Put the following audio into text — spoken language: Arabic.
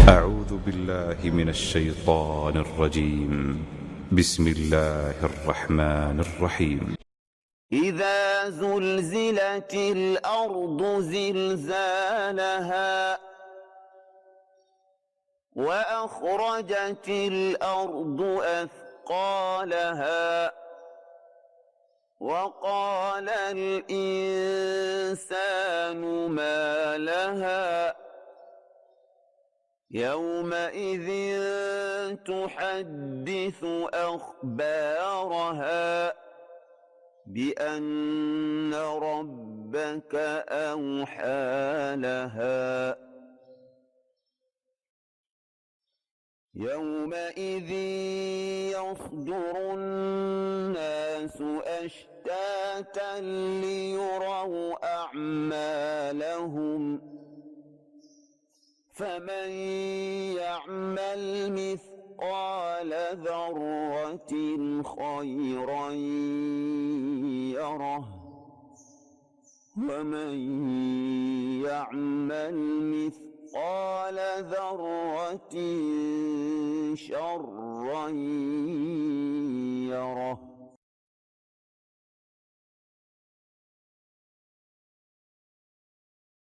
أعوذ بالله من الشيطان الرجيم. بسم الله الرحمن الرحيم. إذا زلزلت الأرض زلزالها وأخرجت الأرض أثقالها وقال الإنسان ما لها يومئذ تحدث أخبارها بأن ربك أوحى لها يومئذ يصدر الناس أشتاتا ليروا أعمالهم فمن يعمل مثقال ذرة خيرا يره ومن يعمل مثقال ذرة شرا يره.